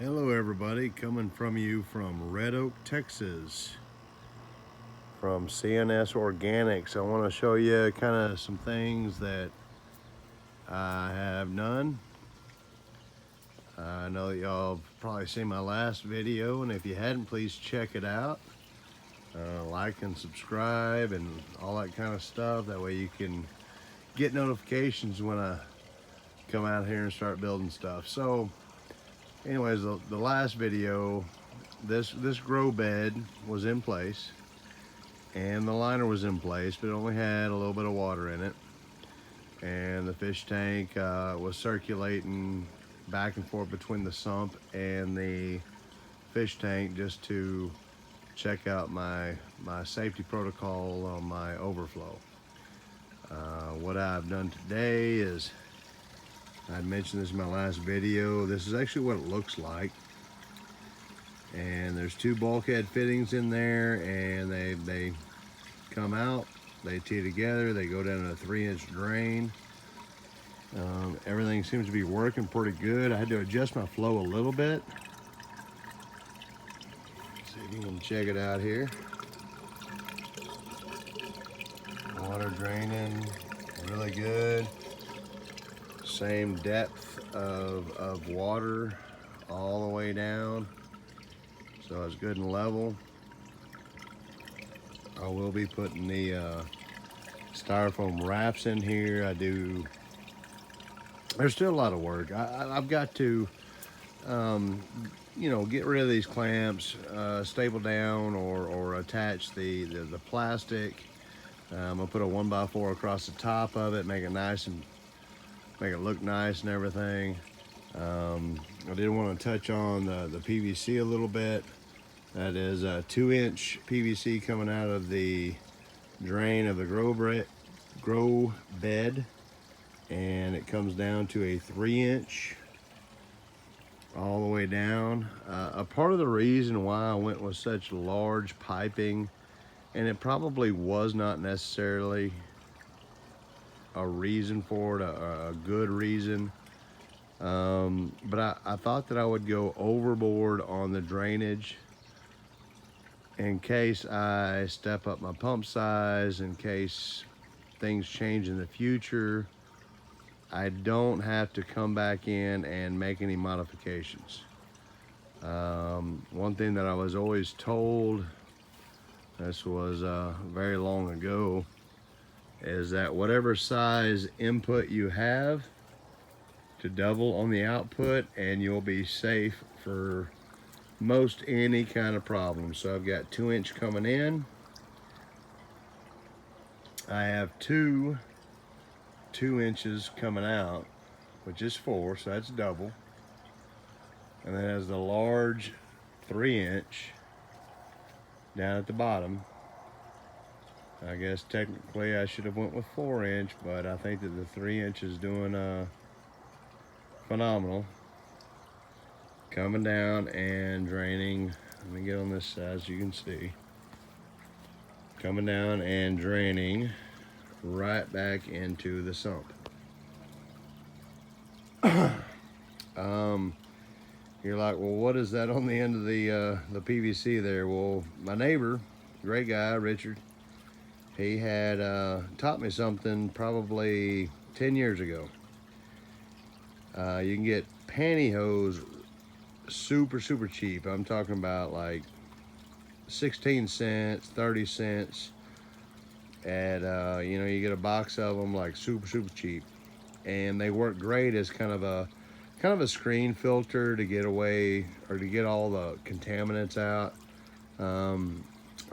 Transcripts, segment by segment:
Hello everybody, coming from you from Red Oak, Texas, from CNS Organics. I want to show you kind of some things that I have done. I know that y'all have probably seen my last video, and if you hadn't, please check it out. Like and subscribe and all that kind of stuff. That way you can get notifications when I come out here and start building stuff. So anyways, the last video, this grow bed was in place and the liner was in place, but it only had a little bit of water in it, and the fish tank was circulating back and forth between the sump and the fish tank just to check out my safety protocol on my overflow. What I've done today is, I mentioned this in my last video, this is actually what it looks like. And there's two bulkhead fittings in there, and they come out, they tee together, they go down a 3-inch drain. Everything seems to be working pretty good. I had to adjust my flow a little bit. See if you can check it out here. Water draining really good. Same depth of water all the way down, so it's good and level. I will be putting the styrofoam wraps in here. There's still a lot of work. I've got to get rid of these clamps, staple down or attach the plastic. I'm gonna put a 1x4 across the top of it, make it nice and make it look nice and everything. I did want to touch on the PVC a little bit. That is a 2-inch PVC coming out of the drain of the grow bed, and it comes down to a 3-inch all the way down. A part of the reason why I went with such large piping, and it probably was not necessarily a reason for it, a good reason, but I thought that I would go overboard on the drainage in case I step up my pump size, in case things change in the future. I don't have to come back in and make any modifications. One thing that I was always told, this was very long ago, is that whatever size input you have, to double on the output and you'll be safe for most any kind of problem. So I've got 2-inch coming in. I have two 2-inches coming out, which is 4, so that's double. And then there's the large 3-inch down at the bottom. I guess technically I should have went with 4-inch, but I think that the 3-inch is doing phenomenal. Coming down and draining. Let me get on this side so you can see. Coming down and draining right back into the sump. You're like, well, what is that on the end of the PVC there? Well, my neighbor, great guy, Richard, he had taught me something probably 10 years ago. You can get pantyhose super cheap. I'm talking about like 16 cents, 30 cents. And you get a box of them like super cheap, and they work great as kind of a screen filter to get away or to get all the contaminants out.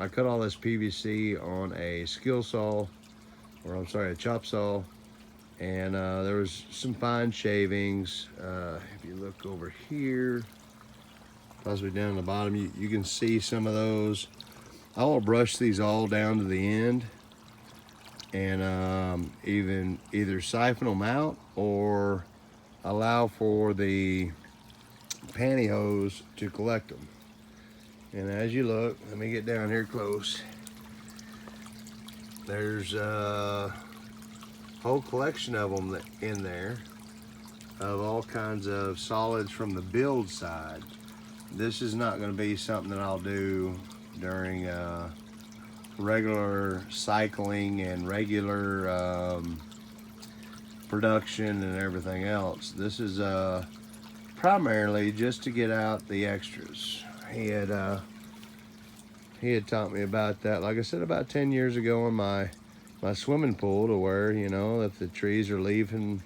I cut all this PVC on a a chop saw, and there was some fine shavings. If you look over here, possibly down the bottom, you can see some of those. I will brush these all down to the end and either siphon them out or allow for the pantyhose to collect them. And as you look, let me get down here close. There's a whole collection of them in there. of all kinds of solids from the build side. This is not going to be something that I'll do during regular cycling and regular production and everything else. This is primarily just to get out the extras. He had taught me about that, like I said, about 10 years ago in my swimming pool, to where, you know, if the trees are leaving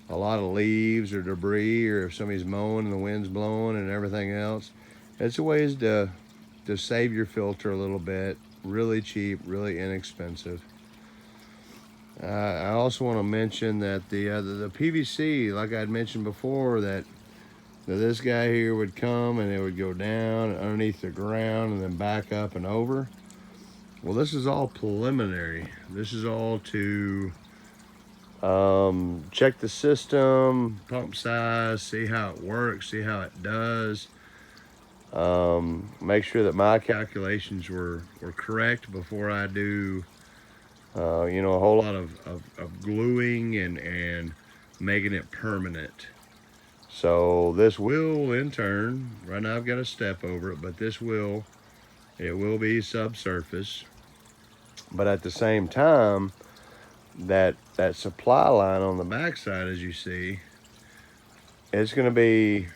a lot of leaves or debris, or if somebody's mowing and the wind's blowing and everything else, it's a ways to save your filter a little bit. Really cheap, really inexpensive. I also want to mention that the PVC, like I'd mentioned before, that this guy here would come and it would go down underneath the ground and then back up and over. Well, this is all preliminary. This is all to check the system, pump size, see how it works, see how it does. Make sure that my calculations were correct before I do you know, a whole lot of gluing and making it permanent. So this will, in turn, right now I've got a step over it, but it will be subsurface. But at the same time, that supply line on the backside, as you see, it's going to be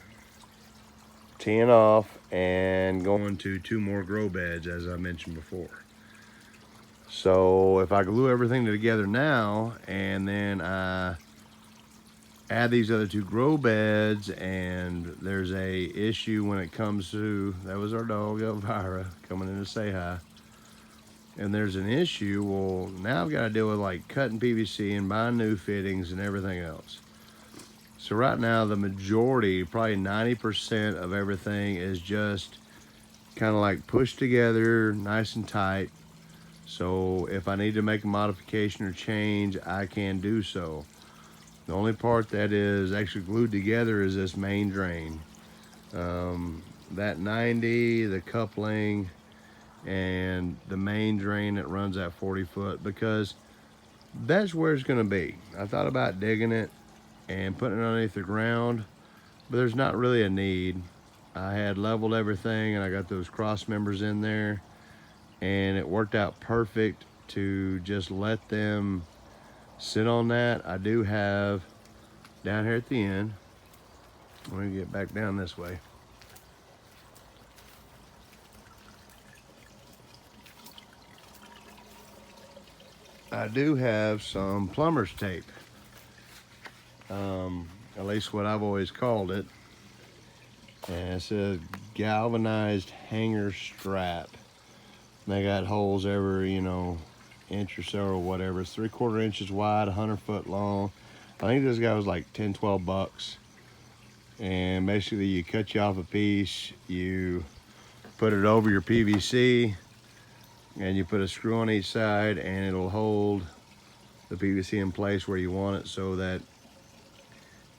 teeing off and going to 2 more grow beds, as I mentioned before. So if I glue everything together now and then I add these other 2 grow beds, and there's a issue when it comes to, that was our dog Elvira coming in to say hi, and there's an issue, well, now I've got to deal with like cutting PVC and buying new fittings and everything else. So right now the majority, probably 90% of everything, is just kind of like pushed together nice and tight. So if I need to make a modification or change, I can do so. The only part that is actually glued together is this main drain. That 90, the coupling, and the main drain that runs that 40 foot, because that's where it's gonna be. I thought about digging it and putting it underneath the ground, but there's not really a need. I had leveled everything and I got those cross members in there, and it worked out perfect to just let them sit on that. I do have down here at the end, I'm gonna get back down this way. I do have some plumber's tape, at least what I've always called it, and it's a galvanized hanger strap. They got holes every, you know, inch or so or whatever. It's 3/4 inches wide, 100 foot long. I think this guy was like 10, 12 bucks. And basically you cut you off a piece, you put it over your PVC, and you put a screw on each side, and it'll hold the PVC in place where you want it, so that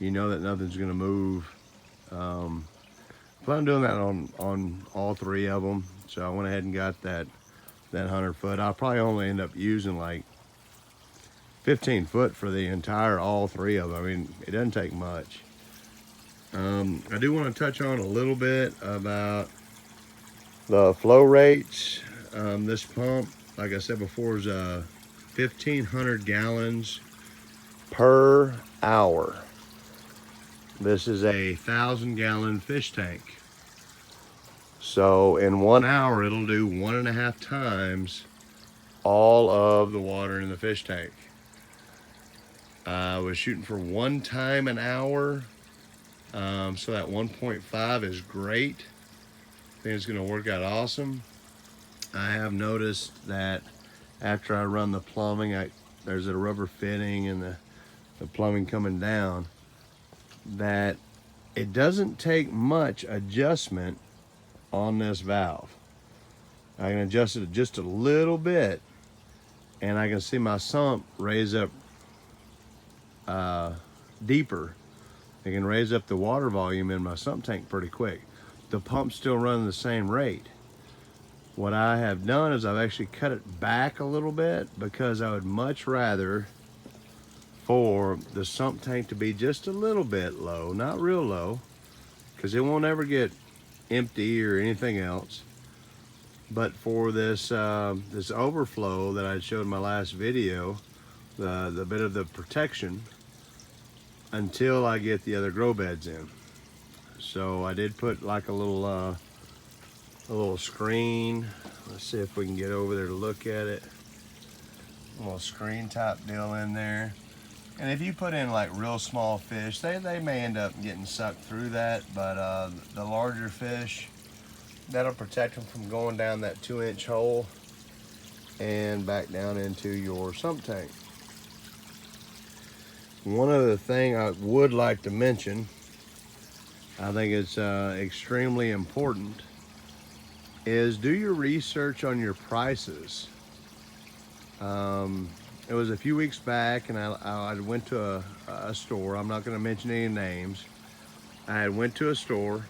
you know that nothing's gonna move. Plan on doing that on all 3 of them. So I went ahead and got that 100 foot. I'll probably only end up using like 15 foot for the entire, all 3 of them. I mean, it doesn't take much. I do want to touch on a little bit about the flow rates. This pump, like I said before, is 1,500 gallons per hour. This is a 1,000-gallon fish tank. So in 1 hour, it'll do 1.5 times all of the water in the fish tank. I was shooting for 1 time an hour, so that 1.5 is great. I think it's gonna work out awesome. I have noticed that after I run the plumbing, there's a rubber fitting and the plumbing coming down, that it doesn't take much adjustment on this valve. I can adjust it just a little bit, and I can see my sump raise up deeper. I can raise up the water volume in my sump tank pretty quick. The pump's still running the same rate. What I have done is I've actually cut it back a little bit, because I would much rather for the sump tank to be just a little bit low, not real low, because it won't ever get empty or anything else. But for this this overflow that I showed in my last video, the bit of the protection until I get the other grow beds in. So I did put like a little screen. Let's see if we can get over there to look at it. A little screen type deal in there. And if you put in like real small fish, they may end up getting sucked through that, but the larger fish, that'll protect them from going down that 2-inch hole and back down into your sump tank. One other thing I would like to mention, I think it's extremely important, is do your research on your prices. It was a few weeks back, and I went to a store. I'm not going to mention any names. I had went to a store,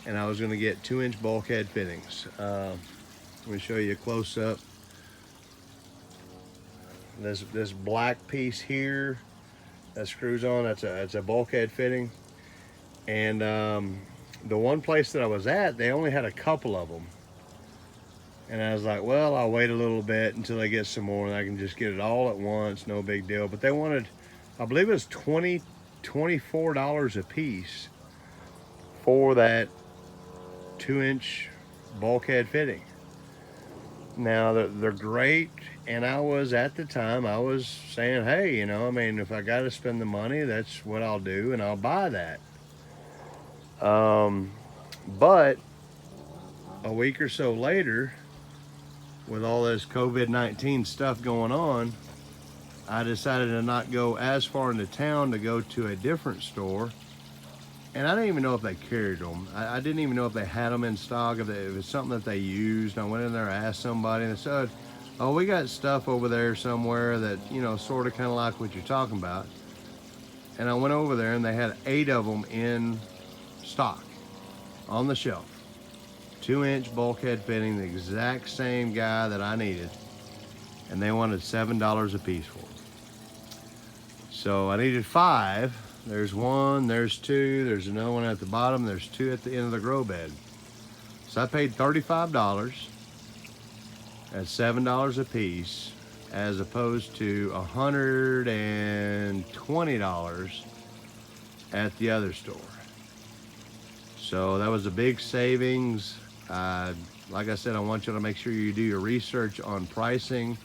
and I was going to get 2-inch bulkhead fittings. Let me show you a close-up. This black piece here that screws on, that's a bulkhead fitting. And the one place that I was at, they only had a couple of them. And I was like, well, I'll wait a little bit until they get some more and I can just get it all at once, no big deal. But they wanted, I believe it was $24 a piece for that 2-inch bulkhead fitting. Now, they're great, and I was, at the time, I was saying, hey, you know, I mean, if I got to spend the money, that's what I'll do, and I'll buy that. But a week or so later, with all this COVID-19 stuff going on, I decided to not go as far into town to go to a different store. And I didn't even know if they carried them. I didn't even know if they had them in stock, if it was something that they used. I went in there, asked somebody, and they said, oh, we got stuff over there somewhere that, you know, sort of kind of like what you're talking about. And I went over there, and they had 8 of them in stock on the shelf. 2-inch bulkhead fitting, the exact same guy that I needed. And they wanted $7 a piece for them. So I needed 5. There's 1, there's 2, there's another one at the bottom, there's 2 at the end of the grow bed. So I paid $35 at $7 a piece, as opposed to $120 at the other store. So that was a big savings. Like I said, I want you to make sure you do your research on pricing.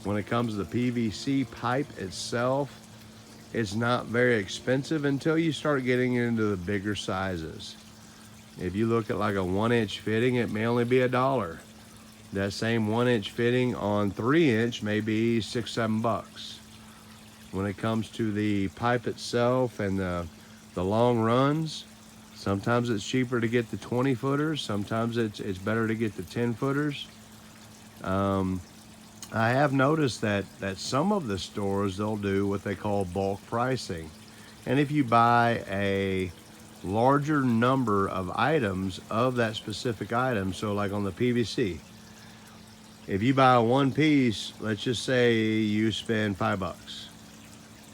When it comes to the PVC pipe itself, it's not very expensive until you start getting into the bigger sizes. If you look at like a 1-inch fitting, it may only be $1. That same 1-inch fitting on 3-inch may be $6-7. When it comes to the pipe itself and the long runs, sometimes it's cheaper to get the 20-footers. Sometimes it's better to get the 10-footers. I have noticed that some of the stores, they'll do what they call bulk pricing. And if you buy a larger number of items of that specific item, so like on the PVC, if you buy one piece, let's just say you spend $5.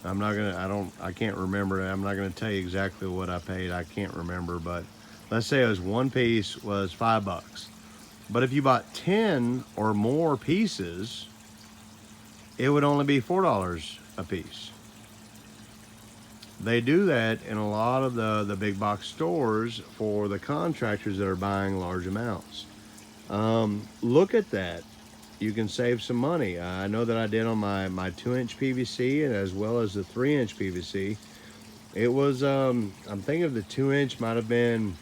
I can't remember. I'm not gonna tell you exactly what I paid. I can't remember, but let's say it was one piece was $5. But if you bought 10 or more pieces, it would only be $4 a piece. They do that in a lot of the big box stores for the contractors that are buying large amounts. Look at that. You can save some money. I know that I did on my 2-inch PVC and as well as the 3-inch PVC. It was, I'm thinking of the 2-inch might have been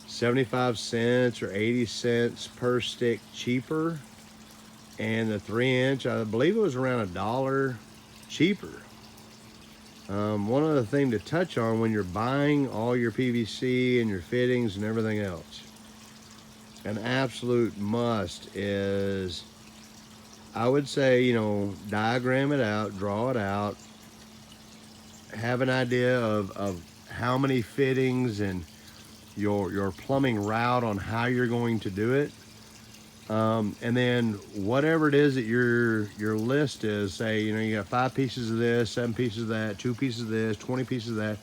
75 cents or 80 cents per stick cheaper. And the 3-inch, I believe it was around $1 cheaper. One other thing to touch on when you're buying all your PVC and your fittings and everything else, an absolute must is, I would say, you know, diagram it out, draw it out, have an idea of how many fittings and your plumbing route on how you're going to do it. And then whatever it is that your list is, say, you know, you got 5 pieces of this, 7 pieces of that, 2 pieces of this, 20 pieces of that,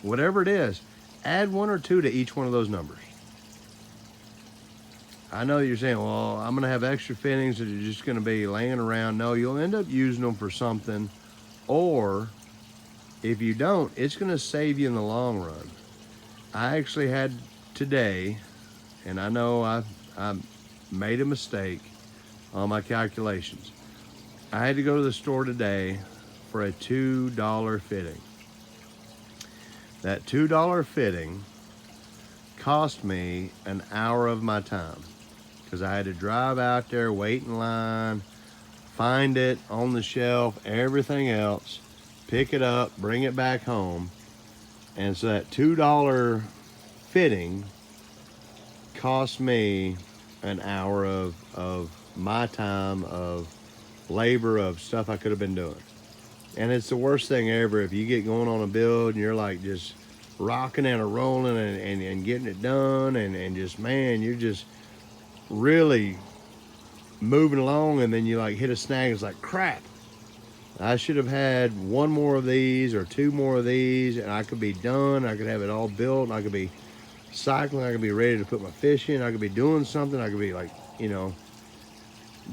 whatever it is, add 1 or 2 to each one of those numbers. I know you're saying, well, I'm going to have extra fittings that are just going to be laying around. No, you'll end up using them for something, or if you don't, it's going to save you in the long run. I actually had today, and I know I made a mistake on my calculations. I had to go to the store today for a $2 fitting. That $2 fitting cost me an hour of my time, because I had to drive out there, wait in line, find it on the shelf, everything else, pick it up, bring it back home. And so that $2 fitting cost me an hour of my time, of labor, of stuff I could have been doing. And it's the worst thing ever if you get going on a build and you're like just rocking and a rolling and getting it done, and just, man, you're just really moving along, and then you like hit a snag. It's like, crap, I should have had 1 more of these or 2 more of these, and I could be done. I could have it all built, and I could be cycling. I could be ready to put my fish in. I could be doing something. I could be like, you know,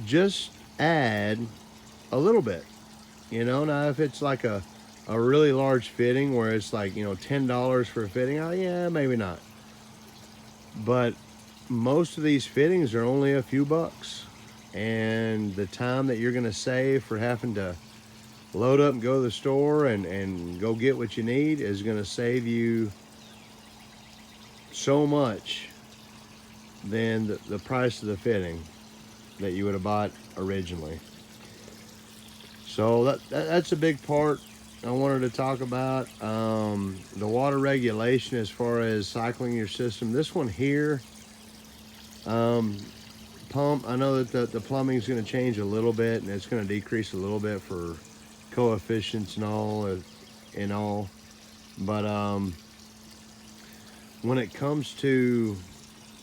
just add a little bit, you know. Now if it's like a really large fitting where it's like, you know, $10 for a fitting, oh yeah, maybe not. But most of these fittings are only a few bucks, and the time that you're going to save for having to load up and go to the store and go get what you need is going to save you so much than the price of the fitting that you would have bought originally. So that's a big part I wanted to talk about. The water regulation as far as cycling your system. This one here, pump, I know that the plumbing is going to change a little bit, and it's going to decrease a little bit for coefficients and all, but when it comes to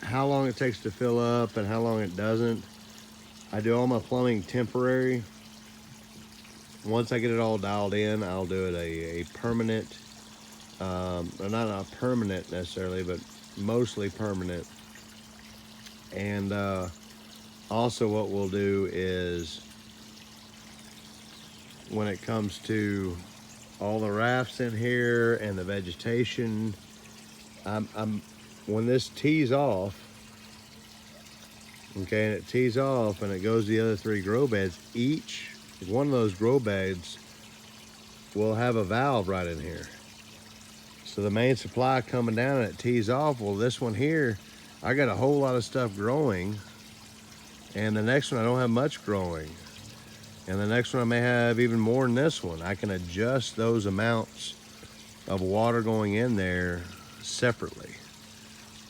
how long it takes to fill up and how long it doesn't, I do all my plumbing temporary. Once I get it all dialed in, I'll do it a permanent, or not a permanent necessarily, but mostly permanent. And also what we'll do is, when it comes to all the rafts in here and the vegetation, when this tees off, okay, and it tees off and it goes to the other 3 grow beds, each one of those grow beds will have a valve right in here. So the main supply coming down and it tees off. Well, this one here, I got a whole lot of stuff growing, and the next one I don't have much growing, and the next one I may have even more than this one. I can adjust those amounts of water going in there separately.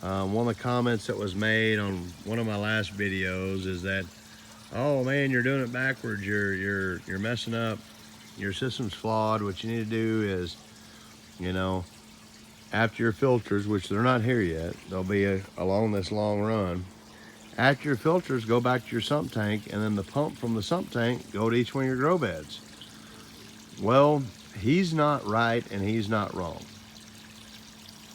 One of the comments that was made on one of my last videos is that, oh man, you're doing it backwards, you're messing up, your system's flawed. What you need to do is, you know, after your filters, which they're not here yet, they'll be along this long run. After your filters, go back to your sump tank, and then the pump from the sump tank go to each one of your grow beds. Well, he's not right and he's not wrong.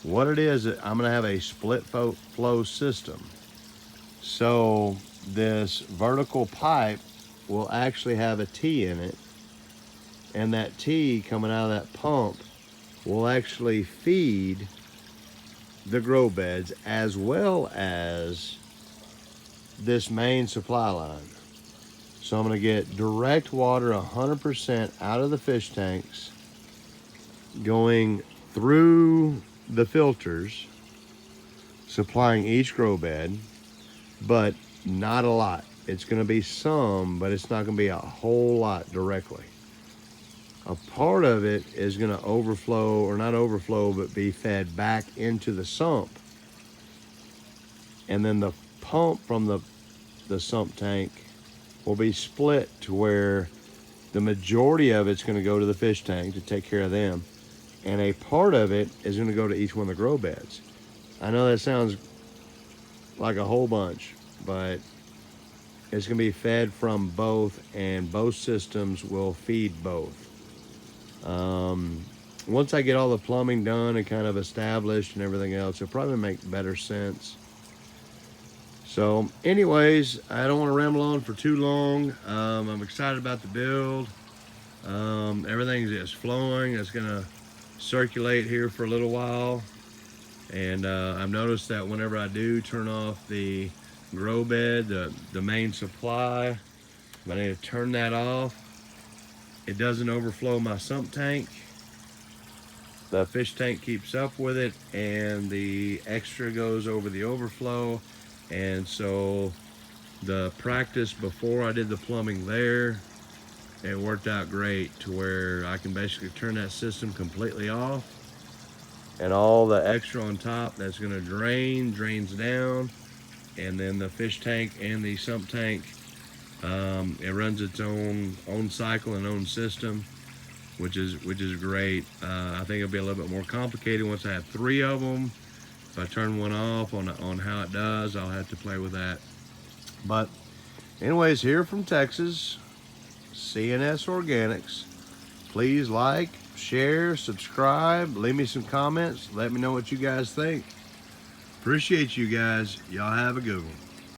What it is, I'm going to have a split flow system. So this vertical pipe will actually have a T in it, and that T coming out of that pump will actually feed the grow beds as well as this main supply line. So I'm going to get direct water 100% out of the fish tanks, going through the filters, supplying each grow bed, but not a lot. It's going to be some, but it's not going to be a whole lot directly. A part of it is going to overflow, or not overflow, but be fed back into the sump. And then the pump from the sump tank will be split to where the majority of it's going to go to the fish tank to take care of them, and a part of it is going to go to each one of the grow beds. I know that sounds like a whole bunch, but it's going to be fed from both, and both systems will feed both. Once I get all the plumbing done and kind of established and everything else, it'll probably make better sense. So anyways, I don't want to ramble on for too long. I'm excited about the build. Everything's just flowing. It's going to circulate here for a little while. And I've noticed that whenever I do turn off the grow bed, the main supply, if I need to turn that off, it doesn't overflow my sump tank. The fish tank keeps up with it, and the extra goes over the overflow. And so the practice before I did the plumbing there, it worked out great to where I can basically turn that system completely off, and all the extra on top that's going to drains down, and then the fish tank and the sump tank, it runs its own cycle and own system, which is great. I think it'll be a little bit more complicated once I have 3 of them. If I turn one off on how it does, I'll have to play with that. But anyways, here from Texas, CNS Organics. Please like, share, subscribe, leave me some comments, let me know what you guys think. Appreciate you guys. Y'all have a good one.